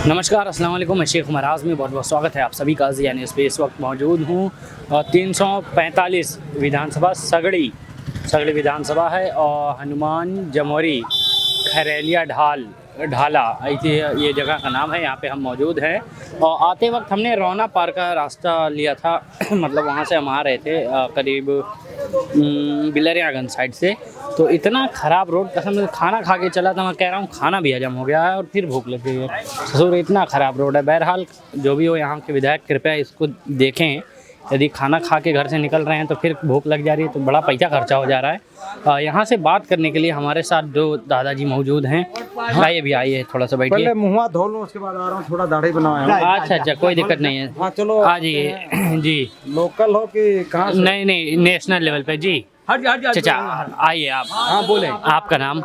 नमस्कार, अस्सलाम वालेकुम। मैं शेख मराज में बहुत बहुत स्वागत है आप सभी का ज़िया न्यूज़ पे। इस वक्त मौजूद हूँ 345 विधानसभा सगड़ी विधानसभा है और हनुमान जमोरी खैरेलिया ढाला ये जगह का नाम है। यहाँ पे हम मौजूद हैं और आते वक्त हमने रौना पार का रास्ता लिया था मतलब वहाँ से हम आ रहे थे करीब बिलरियागंज साइड से। तो इतना ख़राब रोड, कसम से खाना खा के चला था, मैं कह रहा हूँ खाना भी हजम हो गया है और फिर भूख लग गई है। ससुर इतना ख़राब रोड है। बहरहाल जो भी हो, यहाँ के विधायक कृपया इसको देखें। यदि खाना खा के घर से निकल रहे हैं तो फिर भूख लग जा रही है तो बड़ा पैसा खर्चा हो जा रहा है। यहाँ से बात करने के लिए हमारे साथ दो दादाजी मौजूद हैं। आइए भी, आइए थोड़ा सा बैठिए। पहले मुँह धो लूं, उसके बाद आ रहा हूँ, थोड़ा दाढ़ी बनवाया। अच्छा, कोई दिक्कत नहीं है। हाँ चलो, आ जाइए जी। लोकल हो कि कहाँ से? नहीं, नेशनल लेवल पे जी। चाचा आइए आप। हाँ बोले। आपका नाम?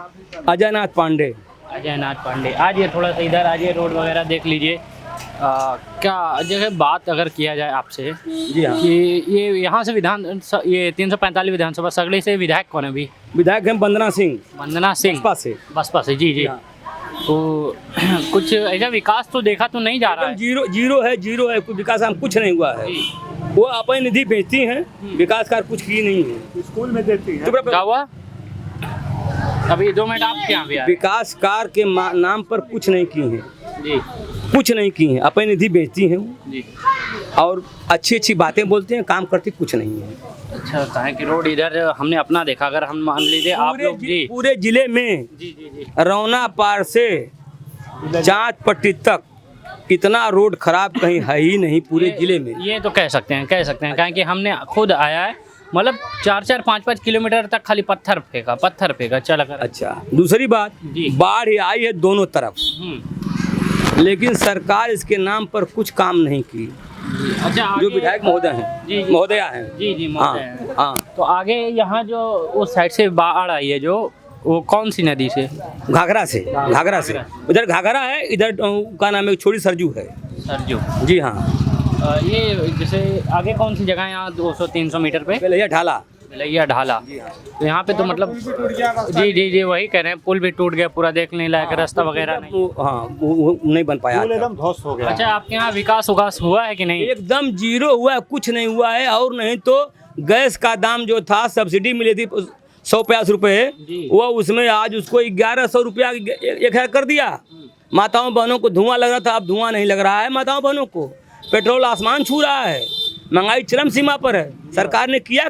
अजय नाथ पांडे। अजय नाथ पांडे। आइए थोड़ा सा इधर आइए, रोड वगैरह देख लीजिए। क्या जगह बात अगर किया जाए आपसे जी हाँ, कि ये यहाँ से ये 345 विधानसभा सगड़ी से विधायक कौन है अभी? विधायक हैं वंदना सिंह। वंदना सिंह बसपा से जी। तो कुछ ऐसा विकास तो देखा तो नहीं जा रहा है। जीरो है, कुछ विकास हम कुछ नहीं हुआ है। वो अपनी निधि भेजती हैं, विकास कार्य कुछ की नहीं है। स्कूल में देती है। क्या हुआ? अभी 2 मिनट आप क्या भी आए? विकास कार्य के नाम पर कुछ नहीं की है जी, कुछ नहीं की है। अपनी निधि भेजती हैं जी। और अच्छी बातें बोलते हैं, काम करती कुछ नहीं है। अच्छा, कहाँ की रोड इधर हमने अपना देखा। अगर हम मान लीजिए आप लोग जी पूरे जिले में जी रौना पार से चाँद पट्टी तक इतना रोड खराब कहीं है ही नहीं पूरे जिले में। ये तो कह सकते हैं कहें कि हमने खुद आया है, मतलब 4-4, 5-5 किलोमीटर तक खाली पत्थर फेंका चला कर। अच्छा, दूसरी बात, बाढ़ आई है दोनों तरफ, लेकिन सरकार इसके नाम पर कुछ काम नहीं की। अच्छा, जो विधायक महोदय हैं, महोदया हैं जी महोदय हैं। हाँ, तो आगे यहाँ जो उस साइड से बाढ़ आई है, जो वो कौन सी नदी से? घाघरा से। उधर घाघरा है, इधर का नाम है छोटी सरजू है। सरजू जी हाँ। ये जैसे आगे कौन सी जगह है यहाँ 200-300 मीटर पे? बिलैया ढाला। तो यहाँ पे तो मतलब जी वही कह रहे हैं, पुल भी टूट गया पूरा, देखने लायक रास्ता वगैरह नहीं। हाँ, वो नहीं बन पाया, एकदम ध्वस्त हो गया। अच्छा, आपके यहाँ विकास हुआ है कि नहीं? एकदम जीरो हुआ है, कुछ नहीं हुआ है। और नहीं तो गैस का दाम जो था, सब्सिडी मिली थी 150 रुपये, वो उसमें आज उसको 1100 रुपया 1,000 कर दिया। माताओं बहनों को धुआं लग रहा था, अब धुआं नहीं लग रहा है माताओं बहनों को। पेट्रोल आसमान छू रहा है, महंगाई चरम सीमा पर है। सरकार ने क्या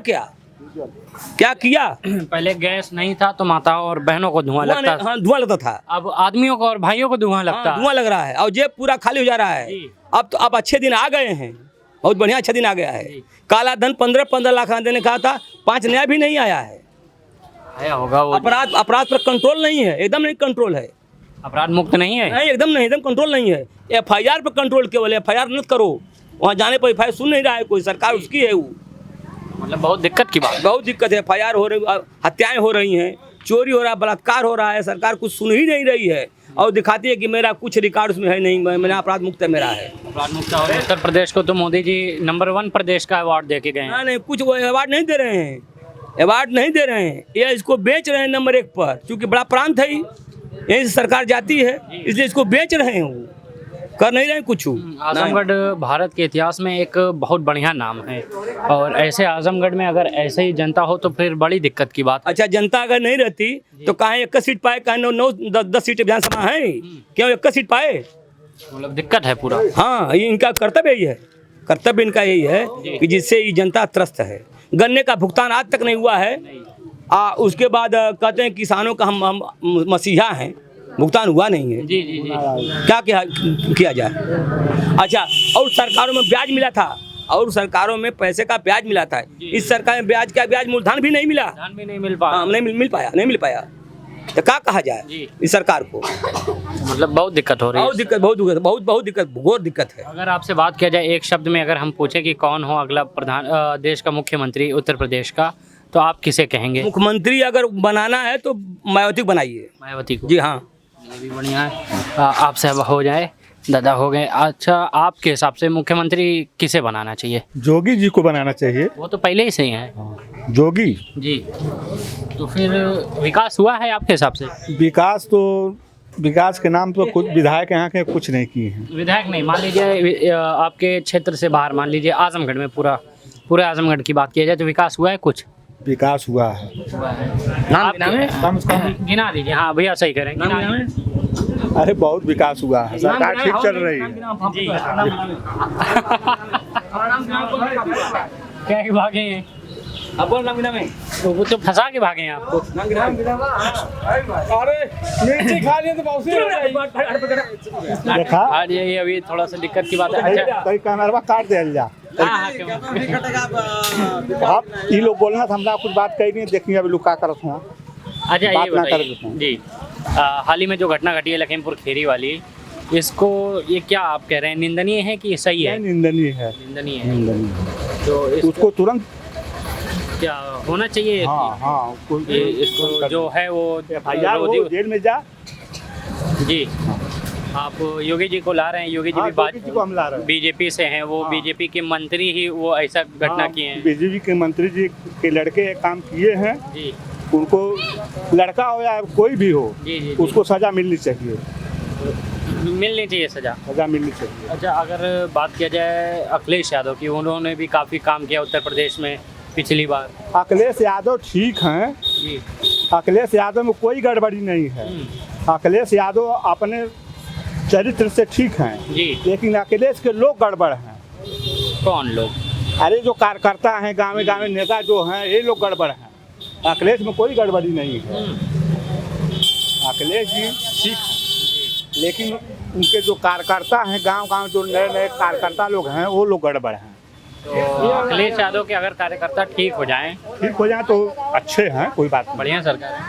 किया? पहले गैस नहीं था तो माताओं और बहनों को धुआं लगता था। हाँ, धुआं लगता था। अब आदमियों को और भाइयों को धुआं लगता है। धुआं लग रहा है और जेब पूरा खाली हो जा रहा है। अब अच्छे दिन आ गए हैं, बहुत बढ़िया अच्छा दिन आ गया है। काला धन 15 लाख देने कहा था, 5 नया भी नहीं आया है। आया होगा। अपराध पर कंट्रोल नहीं है, एकदम नहीं कंट्रोल है। अपराध मुक्त नहीं है? नहीं, एकदम कंट्रोल नहीं है। FIR पर कंट्रोल केवल, FIR मत करो। वहाँ जाने पर FIR सुन नहीं रहा है कोई, सरकार उसकी है वो। मतलब बहुत दिक्कत की बात। बहुत दिक्कत है। FIR हो रही, हत्याएं हो रही हैं, चोरी हो रहा है, बलात्कार हो रहा है। सरकार कुछ सुन ही नहीं रही है और दिखाती है कि मेरा कुछ रिकॉर्ड उसमें है नहीं, मेरा अपराध मुक्त है, मेरा है। अपराध मुक्त है। और उत्तर प्रदेश को तो मोदी जी नंबर 1 प्रदेश का अवार्ड दे के गए हैं। नहीं, कुछ वो अवार्ड नहीं दे रहे हैं। ये इसको बेच रहे हैं नंबर 1 पर, क्योंकि बड़ा प्रांत है, यहीं से सरकार जाती है, इसलिए इसको बेच रहे हैं। वो कर नहीं रहे कुछ। आजमगढ़ भारत के इतिहास में एक बहुत बढ़िया नाम है और ऐसे आजमगढ़ में अगर ऐसे ही जनता हो तो फिर बड़ी दिक्कत की बात। अच्छा, जनता अगर नहीं रहती तो कहाँ 1 सीट पाए, कहाँ 9-10 सीटें विधानसभा है, क्यों 1 सीट पाए? मतलब दिक्कत है पूरा। हाँ, ये इनका कर्तव्य यही है। कर्तव्य इनका यही है कि जिससे ये जनता त्रस्त है। गन्ने का भुगतान आज तक नहीं हुआ है। उसके बाद कहते हैं किसानों का हम मसीहा हैं, भुगतान हुआ नहीं है। जी। क्या किया जाए? अच्छा, और सरकारों में ब्याज मिला था, और सरकारों में पैसे का ब्याज मिला था। इस सरकार में ब्याज मूलधन भी नहीं मिला। नहीं मिल पाया। तो क्या कहा जाए इस सरकार को? मतलब बहुत दिक्कत हो रही है। बहुत दिक्कत, घोर दिक्कत है। अगर आपसे बात किया जाए एक शब्द में, अगर हम पूछे कि कौन हो अगला देश का मुख्यमंत्री उत्तर प्रदेश का, तो आप किसे कहेंगे? मुख्यमंत्री अगर बनाना है तो मायावती को बनाइए। मायावती को? जी हाँ। ये भी बढ़िया है। आपसे अब हो जाए, दादा हो गए। अच्छा, आपके हिसाब से मुख्यमंत्री किसे बनाना चाहिए? जोगी जी को बनाना चाहिए। वो तो पहले ही सही है। जोगी जी। तो फिर विकास हुआ है आपके हिसाब से? विकास तो विकास के नाम पर कुछ विधायक यहाँ के कुछ नहीं किए हैं। विधायक नहीं, मान लीजिए आपके क्षेत्र से बाहर, मान लीजिए आजमगढ़ में, पूरे आजमगढ़ की बात किया जाए तो विकास हुआ है कुछ? विकास हुआ है। नाम गिना दीजिए। हाँ भैया सही कह रहे हैं, गिना दीजिए। अरे बहुत विकास हुआ है, सरकार ठीक चल रही है। जी क्या भागे हैं? अब बोल नाम गिनावे। तो वो तो फंसा के भागे हैं आपको। देखा आज ये अभी थोड़ा सा दिक्कत की बात है। अच्छा कई कैमरा काट दिया जा। हाँ, क्यों? आप ये लोग बोलना था, हमरा कुछ बात कही नहीं, देखिए अभी लोग क्या करत हुआ। अच्छा बात ये ना कर बताइए देते हैं। जी, हाल ही में जो घटना घटी है लखीमपुर खीरी वाली, इसको ये क्या आप कह रहे हैं, निंदनीय है कि सही है? निंदनीय है, निंदनीय है। निंदनीय है। तो उसको तुरंत क्या होना चाहिए? हाँ इसको जो है वो FIR हो, जेल में जा। जी, आप योगी जी को ला रहे हैं, योगी जी हाँ, भी योगी जी को हम ला रहे हैं। बीजेपी से हैं, वो हाँ। बीजेपी के मंत्री ही वो ऐसा घटना किए हैं। बीजेपी के मंत्री जी के लड़के काम किए हैं, जी उनको लड़का हो या कोई भी हो, जी जी, उसको सजा मिलनी चाहिए, मिलनी चाहिए सजा। सजा मिलनी चाहिए। अच्छा, अगर बात किया जाए अखिलेश यादव की, उन्होंने भी काफ़ी काम किया उत्तर प्रदेश में पिछली बार। अखिलेश यादव ठीक हैं, जी अखिलेश यादव में कोई गड़बड़ी नहीं है। अखिलेश यादव अपने चरित्र से ठीक हैं, जी, लेकिन अखिलेश के लोग गड़बड़ हैं। कौन लोग? अरे जो कार्यकर्ता हैं, गाँव गाँव नेता जो हैं, ये लोग गड़बड़ हैं। अखिलेश में कोई गड़बड़ी नहीं है। अखिलेश जी ठीक हैं, लेकिन उनके जो कार्यकर्ता हैं, गांव गांव जो नए नए कार्यकर्ता लोग हैं, वो लोग गड़बड़ हैं। तो अखिलेश यादव के अगर कार्यकर्ता ठीक हो जाएं, ठीक हो जाए तो अच्छे हैं, कोई बात नहीं। बढ़िया सरकार है।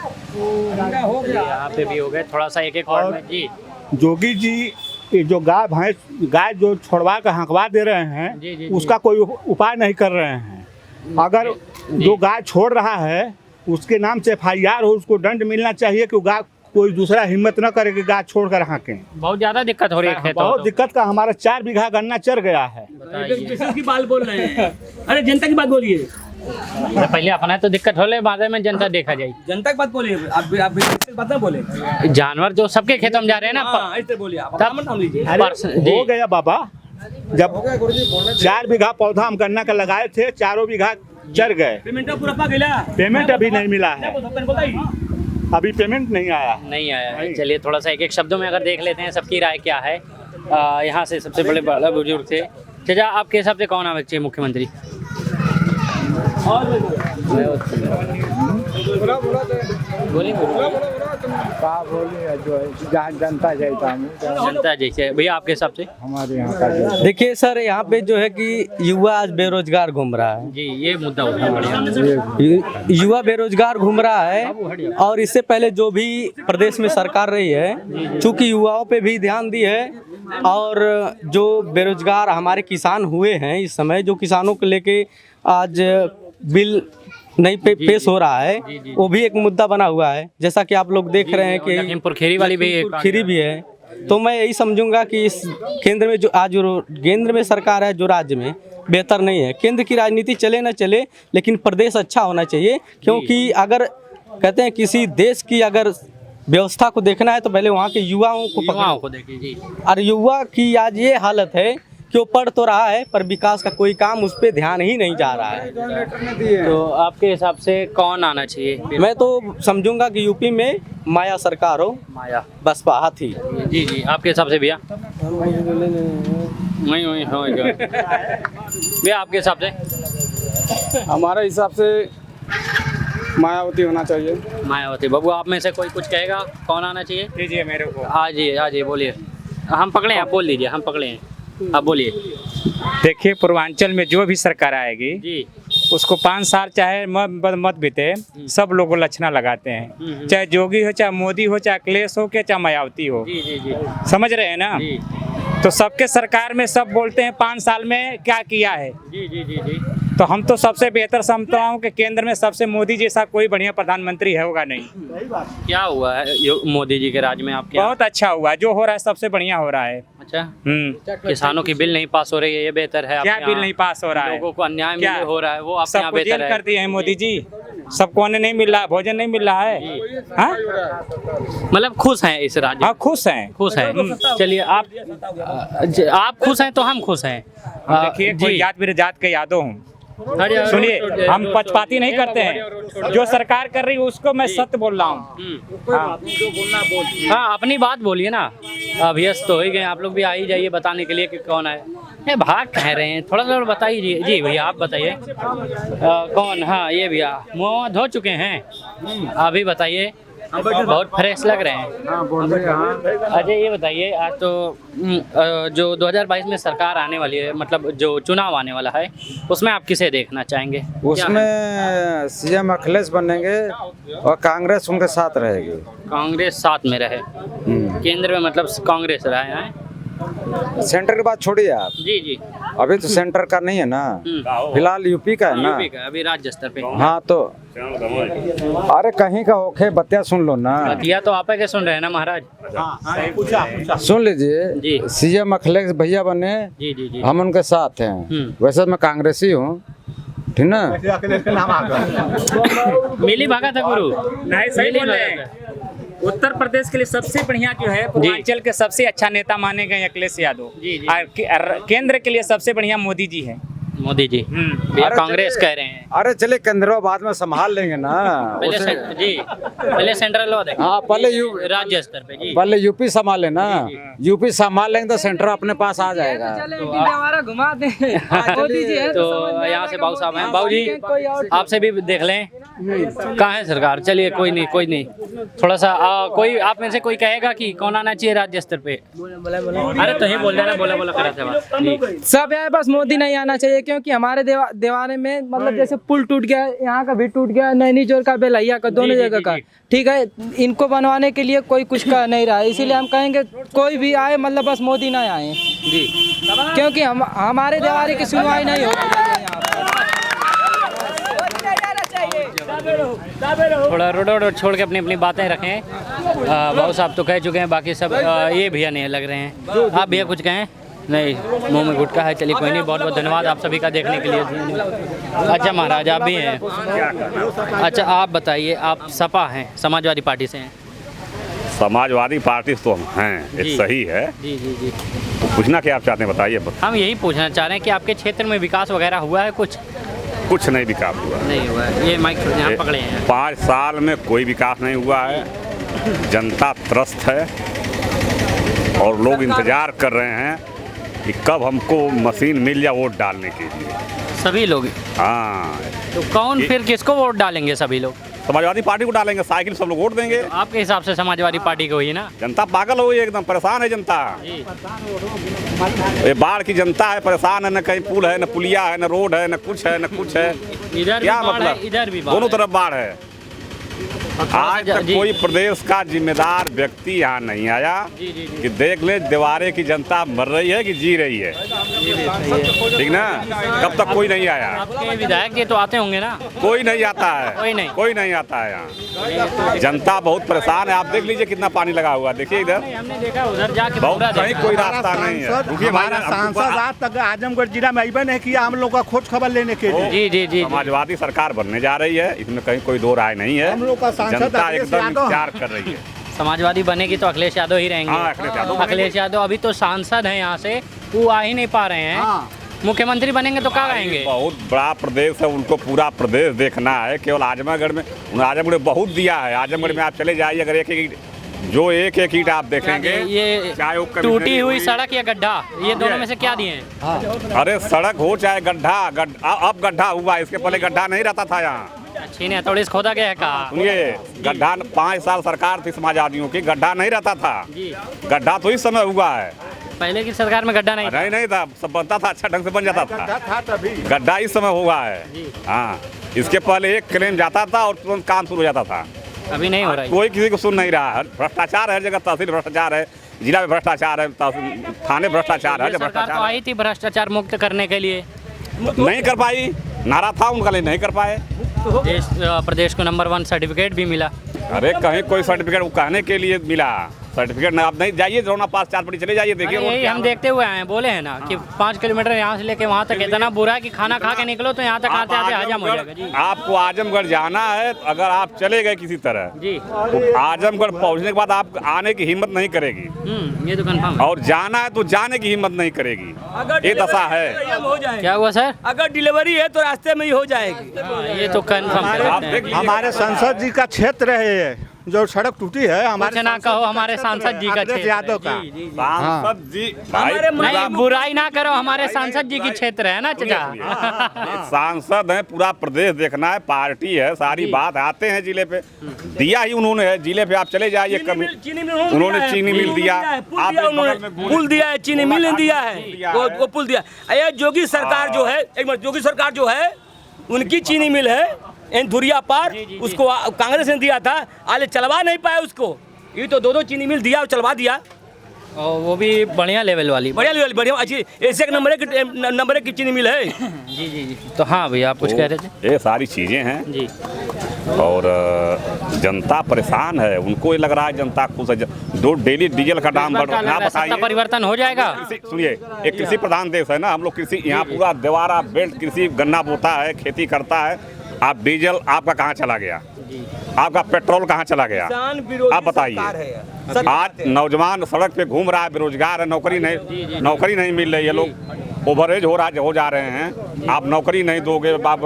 यहाँ पे भी हो गए थोड़ा सा एक वार्ड में। जी जोगी जी ये जो गाय जो छोड़वा कर हंकवा दे रहे हैं, जी, जी, उसका कोई उपाय नहीं कर रहे हैं। अगर जो गाय छोड़ रहा है उसके नाम से FIR हो, उसको दंड मिलना चाहिए कि गाय कोई दूसरा हिम्मत न करे कि गाय छोड़ कर हाँकें। बहुत ज़्यादा दिक्कत हो रही है खेतों बहुत में। दिक्कत का, हमारा 4 बीघा गन्ना चर गया है। किसी की बात बोल रहे हैं। अरे जनता की बात बोलिए। पहले अपना तो दिक्कत हो ले, बाद में जनता देखा जाए। जनता की बात बोलिए, आप बात ना बोले। जानवर जो सबके खेतों में जा रहे हैं ना, हाँ, ऐसे बोलिए आप। तब नाम लीजिए। अरे हो गया बाबा, जब 4 बीघा पौधा हम गन्ना का लगाए थे, 4 बीघा चर गए। पेमेंट पूरा पा गया। पेमेंट अभी नहीं मिला है, अभी पेमेंट नहीं आया है। नहीं आया है। चलिए थोड़ा सा एक एक शब्दों में अगर देख लेते हैं सबकी राय क्या है। यहाँ से सबसे बड़ा बुजुर्ग थे। चाचा, आपके हिसाब से कौन आना चाहिए मुख्यमंत्री? बोलिए जनता जनता जैसे। भैया आपके हिसाब से? हमारे यहाँ का देखिए सर, यहाँ पे जो है कि युवा आज बेरोजगार घूम रहा है। जी, ये मुद्दा होता है बढ़िया। युवा बेरोजगार घूम रहा है, और इससे पहले जो भी प्रदेश में सरकार रही है, चूंकि युवाओं पे भी ध्यान दी है, और जो बेरोजगार हमारे किसान हुए हैं इस समय, जो किसानों को लेके आज बिल नहीं पेश हो रहा है, वो भी एक मुद्दा बना हुआ है। जैसा कि आप लोग देख रहे हैं कि लखीमपुर खीरी वाली भी एक खीरी भी है। तो मैं यही समझूंगा कि इस केंद्र में जो आज केंद्र में सरकार है, जो राज्य में बेहतर नहीं है। केंद्र की राजनीति चले न चले, लेकिन प्रदेश अच्छा होना चाहिए, क्योंकि अगर कहते हैं किसी देश की अगर व्यवस्था को देखना है तो पहले वहाँ के युवाओं को देखिए। जी, और युवा की आज ये हालत है कि वो पढ़ तो रहा है पर विकास का कोई काम उस पर ध्यान ही नहीं जा रहा है। तो आपके हिसाब से कौन आना चाहिए? मैं तो समझूंगा कि यूपी में माया सरकार हो, माया बसपा हाथी। जी जी, आपके हिसाब से भैया? वही भैया आपके हिसाब से? हमारे हिसाब से मायावती होना चाहिए। मायावती। बाबू आप में से कोई कुछ कहेगा कौन आना चाहिए? दीजिए मेरे को। आज बोलिए। हम पकड़े हैं, आप बोल दीजिए। हम पकड़े हैं, आप बोलिए। देखिए, पूर्वांचल में जो भी सरकार आएगी जी, उसको 5 साल चाहे मत बीते, सब लोग लक्षणा लगाते हैं, चाहे जोगी हो, चाहे मोदी हो, चाहे अखिलेश हो, चाहे मायावती हो। जी जी जी समझ रहे हैं ना? जी तो सबके सरकार में सब बोलते हैं 5 साल में क्या किया है। जी जी जी जी। तो हम तो सबसे बेहतर समझता हूँ कि केंद्र में सबसे मोदी जैसा कोई बढ़िया प्रधानमंत्री है होगा नहीं। क्या हुआ है मोदी जी के राज में आपके? बहुत अच्छा हुआ, जो हो रहा है सबसे बढ़िया हो रहा है। अच्छा, किसानों की बिल नहीं पास हो रही है, ये बेहतर है। क्या आपके बिल यहाँ नहीं पास हो रहा है? लोगों को अन्याय क्या? हो रहा है, वो आपके यहाँ सबको बेहतर जेल है। कर दिए हैं मोदी जी, सबको अन्न नहीं मिल रहा है, भोजन नहीं मिल रहा है। हाँ मतलब खुश हैं इस राज्य हाँ, खुश हैं। खुश हैं। चलिए आप खुश हैं तो हम खुश हैं। देखिए, कोई जात मेरे जात के यादव हूँ, सुनिए, हम पक्षपाती नहीं करते हैं। जो सरकार कर रही है उसको मैं सत्य बोल रहा हूँ। हाँ। हाँ, अपनी बात बोलिए ना। अभ्यस्त तो हो ही गए, आप लोग भी आ ही जाइए बताने के लिए कि कौन है। ये भाग कह रहे हैं, थोड़ा सा बताइए जी भैया, आप बताइए कौन। हाँ, ये भैया मुँह धो चुके हैं, अभी बताइए, बहुत फ्रेश लग रहे हैं। अच्छा, ये बताइए, आज तो जो 2022 में सरकार आने वाली है, मतलब जो चुनाव आने वाला है, उसमें आप किसे देखना चाहेंगे? उसमें सीएम अखिलेश बनेंगे और कांग्रेस उनके साथ रहेगी। कांग्रेस साथ में रहे, केंद्र में मतलब कांग्रेस रहा है। सेंटर की बात छोड़िए आप, जी जी, अभी तो सेंटर का नहीं है ना, फिलहाल यूपी का है ना। यूपी का अभी राज्य स्तर पे। हाँ तो अरे कहीं का होके बतिया सुन लो ना। बतिया तो आप के सुन रहे हैं ना महाराज। सुन लीजिए, जी। सीएम अखिलेश भैया बने, जी जी जी, हम उनके साथ हैं। वैसे मैं कांग्रेसी हूँ, ठीक ना। मिली भागा था गुरु, नहीं, सही बोल रहे हैं। उत्तर प्रदेश के लिए सबसे बढ़िया जो है, पूर्वांचल के सबसे अच्छा नेता माने गए अखिलेश यादव। जी, जी। और केंद्र के लिए सबसे बढ़िया मोदी जी है। मोदी जी भैया कांग्रेस कह रहे हैं। अरे चले केंद्र बाद में संभाल लेंगे ना। पहले सेंट्रल लो देखें। हाँ, पहले राज्य स्तर पे जी, पहले यूपी संभाले ना। यूपी संभाल लेंगे तो सेंटर अपने पास आ जाएगा। हमारा घुमा दे। तो यहाँ से बाबू साहब हैं। बाबू जी, आपसे भी देख लें, कहाँ है सरकार? चलिए, कोई नहीं, थोड़ा सा कोई आप में से कोई कहेगा कि कौन आना चाहिए राज्य स्तर पे? अरे तो ही बोल देना, बोला करा था सब है, बस मोदी नहीं आना चाहिए, क्योंकि हमारे दीवाने में मतलब जैसे पुल टूट गया, यहाँ का भी टूट गया, नैनी जोर का, बेलैया का, दोनों जगह का। ठीक है, इनको बनवाने के लिए कोई कुछ कर नहीं रहा है, इसीलिए हम कहेंगे कोई भी आए, मतलब बस मोदी ना आए जी, क्योंकि हमारे दीवारे की सुनवाई नहीं होती है यहाँ पर। थोड़ा रोड छोड़ के अपनी बातें रखें। बाबू साहब तो कह चुके हैं, बाकी सब ये भैया नहीं लग रहे हैं। आप भैया कुछ कहें? नहीं, मुंह में गुटखा है। चलिए, कोई नहीं, बहुत बहुत धन्यवाद आप सभी का देखने के लिए। अच्छा महाराज, आप भी हैं? अच्छा, आप बताइए, आप सपा हैं, समाजवादी पार्टी से हैं? समाजवादी पार्टी तो हम हैं, ये सही है। जी जी जी, तो पूछना क्या आप चाहते हैं, बताइए। हम यही पूछना चाह रहे हैं कि आपके क्षेत्र में विकास वगैरह हुआ है? कुछ नहीं विकास हुआ, नहीं हुआ है। ये माइक यहाँ पकड़े हैं। 5 साल में कोई विकास नहीं हुआ है। जनता त्रस्त है और लोग इंतजार कर रहे हैं कि कब हमको मशीन मिल जाए वोट डालने के लिए। सभी लोग? हाँ। तो कौन फिर किसको वोट डालेंगे? सभी लोग समाजवादी पार्टी को डालेंगे, साइकिल सब लोग वोट देंगे। तो आपके हिसाब से समाजवादी पार्टी को ही ना? जनता पागल हो गई, एकदम परेशान है जनता। ये बाढ़ की जनता है, परेशान है, न कहीं पुल है, न पुलिया है, न रोड है, न कुछ है, न कुछ है। इधर क्या भी बाढ़ मतलब? है, इधर भी बाढ़ दोनों है। तरफ बाढ़ है। आज तक कोई प्रदेश का जिम्मेदार व्यक्ति यहाँ नहीं आया कि देख ले दीवारे की जनता मर रही है कि जी रही है, ठीक ना। कब तक कोई नहीं आया। आपके विधायक ये तो आते होंगे ना? कोई नहीं आता है, कोई नहीं आता है यहाँ। जनता बहुत परेशान है। आप देख लीजिए कितना पानी लगा हुआ है, देखिए इधर। हमने देखा उधर जाके बहुत कहीं कोई रास्ता नहीं है। रुकिए, हमारा सांसद आज तक आजमगढ़ जिला में अबे नहीं किया हम लोग का खोज खबर लेने के लिए। जी जी जी, समाजवादी सरकार बनने जा रही है, इसमें कहीं कोई दो राय नहीं है। हम लोग का जनता एकदम इंतजार कर रही है। समाजवादी बनेगी तो अखिलेश यादव ही रहेंगे। हाँ, अखिलेश यादव अखिलेश यादव अभी तो सांसद हैं, यहाँ से वो आ ही नहीं पा रहे हैं। मुख्यमंत्री बनेंगे तो कहाँ रहेंगे? बहुत बड़ा प्रदेश है, उनको पूरा प्रदेश देखना है। केवल आजमगढ़ में, आजमगढ़ बहुत दिया है। आजमगढ़ में आप चले जाइए, अगर एक एक ईंट आप देखेंगे, ये चाहे वो टूटी हुई सड़क या गड्ढा, ये दोनों में से क्या दिए हैं? अरे सड़क हो चाहे गड्ढा, अब गड्ढा हुआ, इसके पहले गड्ढा नहीं रहता था यहाँ। छीने थोड़ी खोदा गया है कहा? सुनिए, गड्ढा 5 साल सरकार थी समाजवादियों की, गड्ढा नहीं रहता था। गड्ढा तो इस समय हुआ है, पहले की सरकार में गड्ढा नहीं था, सब बनता था, अच्छा ढंग से बन जाता था। गड्ढा इस समय हुआ है। हाँ, इसके पहले एक क्लेम जाता था और तुरंत काम शुरू हो जाता था। अभी नहीं हो रहा है। कोई किसी को सुन नहीं रहा है। भ्रष्टाचार हर जगह, तहसील भ्रष्टाचार है, जिला में भ्रष्टाचार है, थाने भ्रष्टाचार है। सरकार तो आई थी भ्रष्टाचार मुक्त करने के लिए, नहीं कर पाई। नारा था उनका, लिए नहीं कर पाए। प्रदेश को नंबर 1 सर्टिफिकेट भी मिला। अरे कहीं कोई सर्टिफिकेट वो कहने के लिए मिला, सर्टिफिकेट नहीं, आप नहीं जाइए रोना पास 4 पड़ी चले जाइए, देखिए यही हम देखते हुए आए हैं, बोले हैं ना कि 5 किलोमीटर यहाँ से लेके वहाँ तक इतना बुरा है कि खाना खा के निकलो तो यहाँ तक आते आते हजम हो जाएगा जी। आपको आजमगढ़ जाना है, अगर आप चले गए किसी तरह जी, तो आजमगढ़ पहुंचने के बाद आप आने की हिम्मत नहीं करेगी, ये तो कंफर्म है। और जाना है तो जाने की हिम्मत नहीं करेगी। ये दशा है। हो जाएगा। क्या हुआ सर? अगर डिलीवरी है तो रास्ते में ही हो जाएगी। ये तो कंफर्म है। हमारे सांसद जी का क्षेत्र है ये, जो सड़क टूटी है कुछ ना कहो, हमारे सांसद जी का अखिलेश क्षेत्र यादव का। सांसद जी भाई, नहीं, बुराई ना करो, हमारे सांसद जी की क्षेत्र है ना चाचा। सांसद है, पूरा प्रदेश देखना है, पार्टी है, सारी बात आते हैं जिले पे, दिया ही उन्होंने है जिले पे, आप चले जाइए कभी, उन्होंने चीनी मिल दिया, पुल दिया है, चीनी मिल दिया है, वो पुल दिया। ये योगी सरकार जो है, एक मिनट, योगी सरकार जो है उनकी चीनी मिल है इन धुरिया पार, उसको कांग्रेस ने दिया था, आले चलवा नहीं पाया उसको। ये तो 2 चीनी मिल दिया और चलवा दिया, और वो भी बढ़िया लेवल वाली, बढ़िया अच्छी एक नंबर की चीनी मिल है। जी जी जी। तो हाँ भैया, आप कुछ कह रहे थे? ये सारी चीजें हैं जी। और जनता परेशान है, उनको ये लग रहा है जनता खुश है। जो डेली डीजल का दाम बढ़ रहा है, सत्ता परिवर्तन हो जाएगा। सुनिए, एक कृषि प्रधान देश है ना हम लोग, कृषि यहाँ पूरा देवारा बेल्ट कृषि, गन्ना बोता है, खेती करता है। आप डीजल आपका कहाँ चला गया, आपका पेट्रोल कहाँ चला गया, आप बताइए। आज नौजवान सड़क पे घूम रहा है, बेरोजगार है, नौकरी नहीं मिल रही है, लोग ओवरेज हो जा रहे हैं। आप नौकरी नहीं दोगे, आप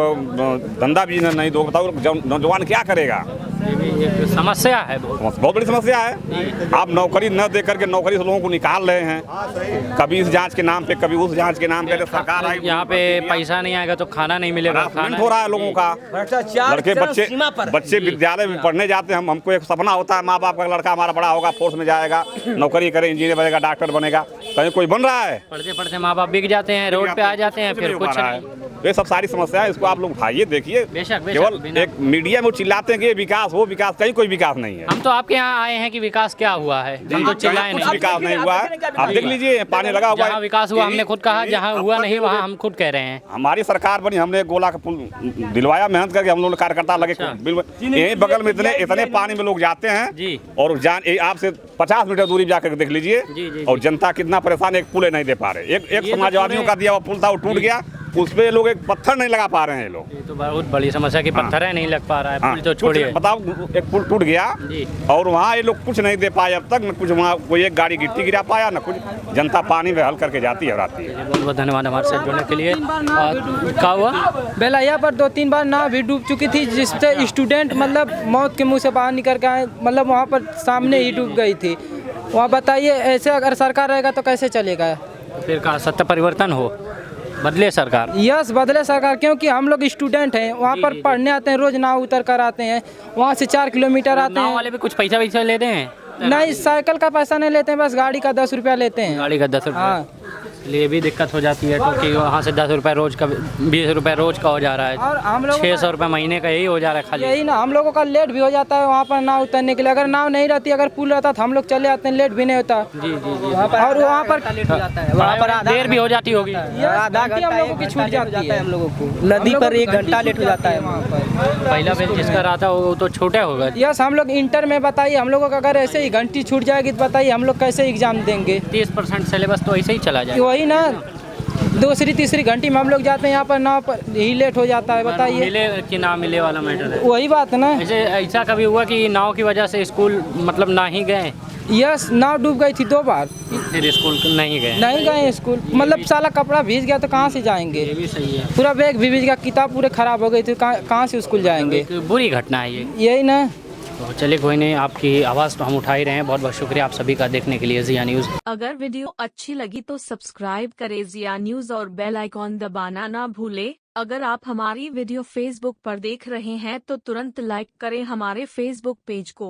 धंधा भी नहीं दोगे, बताओ नौजवान क्या करेगा? एक समस्या है, बहुत बड़ी समस्या है। आप नौकरी न दे करके नौकरी से लोगों को निकाल रहे हैं, कभी इस जांच के नाम पे, कभी उस जांच के नाम पे। सरकार आई, यहाँ पे पैसा नहीं आएगा तो खाना नहीं मिलेगा, खाना हो रहा है लोगों का। लड़के बच्चे विद्यालय में पढ़ने जाते हैं, हमको एक सपना होता है माँ बाप का, लड़का हमारा बड़ा होगा, फोर्स में जाएगा, नौकरी करे, इंजीनियर बनेगा, डॉक्टर बनेगा, कहीं कोई बन रहा है? पढ़ते पढ़ते माँ बाप बिक जाते हैं, रोड पे आ जाते हैं, फिर कुछ नहीं। ये सब सारी समस्या है, इसको आप लोग उठाइए, देखिए। केवल एक मीडिया में चिल्लाते हैं कि विकास, वो विकास, कहीं कोई विकास नहीं है। हम तो आपके यहाँ आए हैं कि विकास क्या हुआ है, हम तो चिल्लाए नहीं। विकास नहीं हुआ है, आप देख लीजिए, पानी लगा हुआ है। जहाँ विकास हुआ हमने खुद कहा, जहाँ हुआ नहीं वहाँ हम खुद कह रहे हैं। हमारी सरकार बनी, हमने गोला का पुल दिलवाया, मेहनत करके हम लोग कार्यकर्ता लगे, यही बगल में इतने पानी में लोग जाते हैं, और आपसे 50 मीटर दूरी जाकर देख लीजिए, और जनता कितना परेशान, एक पुल नहीं दे पा रहे। एक समाजवादियों का दिया हुआ पुल था, वो टूट गया, उस पे लोग एक पत्थर नहीं लगा पा रहे हैं लोग। ये तो बहुत बड़ी समस्या कि पत्थर है नहीं लग पा रहा है। पुल तो छोड़िए, बताओ, एक पुल टूट गया और वहाँ ये लोग कुछ नहीं दे पाए अब तक, न कुछ वहाँ कोई एक गाड़ी गिट्टी गिरा पाया, न कुछ। जनता पानी में हल करके जाती है और आती है। बहुत बहुत धन्यवाद हमारे साथ जुड़ने के लिए। क्या हुआ? बेलैया पर 2-3 बार नाव भी डूब चुकी थी, जिससे स्टूडेंट मतलब मौत के मुंह से बाहर निकल के आए, मतलब वहाँ पर सामने ही डूब गई थी। वहाँ बताइए, ऐसे अगर सरकार रहेगा तो कैसे चलेगा? फिर कहा सत्ता परिवर्तन हो, बदले सरकार। यस, बदले सरकार, क्योंकि हम लोग स्टूडेंट हैं, वहाँ पर पढ़ने आते हैं, रोज नाव उतर कर आते हैं, वहाँ से 4 किलोमीटर आते नाव हैं। वाले भी कुछ पैसा वैसा लेते हैं? नहीं, साइकिल का पैसा नहीं लेते हैं, बस गाड़ी का 10 रुपया लेते हैं। गाड़ी का 10 रुपये। हाँ, लिए भी दिक्कत हो जाती है, क्योंकि वहाँ से 10 रुपये रोज का, 20 रुपये रोज का हो जा रहा है, और हम लोग 600 रुपये महीने का यही हो जा रहा है खाली। यही ना, हम लोगों का लेट भी हो जाता है वहाँ पर नाव उतरने के लिए। अगर नाव नहीं रहती, अगर पुल रहता तो हम लोग चले आते हैं, लेट भी नहीं होता। जी जी जी। और वहाँ पर वहाँ पर देर भी हो जाती होगी। आधा घंटा हम लोगों की छूट जाती है, हम लोगों को नदी पर 1 घंटा लेट हो जाता है वहाँ पर। पहला बेल जिसका रहा था वो तो छोटे होगा। यस, हम लोग इंटर में, बताइए हम लोगों का अगर ऐसे ही घंटी छूट जाएगी तो बताइए हम लोग कैसे एग्जाम देंगे? 30% सिलेबस तो ऐसे ही चला जाएगा। वही ना, 2-3 घंटी में हम लोग जाते हैं, यहाँ पर नाव पर ही लेट हो जाता है। बताइए, मिले कि ना मिले वाला मैटर है। वही बात है ना। ऐसा कभी हुआ कि नाव की वजह से स्कूल मतलब ना ही गए? यस, नाव डूब गई थी 2 बार, फिर स्कूल नहीं गए स्कूल। मतलब साला कपड़ा भीग गया तो कहाँ से जाएंगे? ये भी सही है। पूरा बैग भी भीग गया, किताब पूरे खराब हो गई थी, कहाँ से स्कूल जाएंगे? एक बुरी घटना है ये। यही ना। तो चलिए, कोई नहीं, आपकी आवाज़ तो हम उठा ही रहे हैं। बहुत बहुत शुक्रिया आप सभी का देखने के लिए ज़िया न्यूज़। अगर वीडियो अच्छी लगी तो सब्सक्राइब करें ज़िया न्यूज़ और बेल आइकॉन दबाना ना भूले। अगर आप हमारी वीडियो फेसबुक पर देख रहे हैं तो तुरंत लाइक करें हमारे फेसबुक पेज को।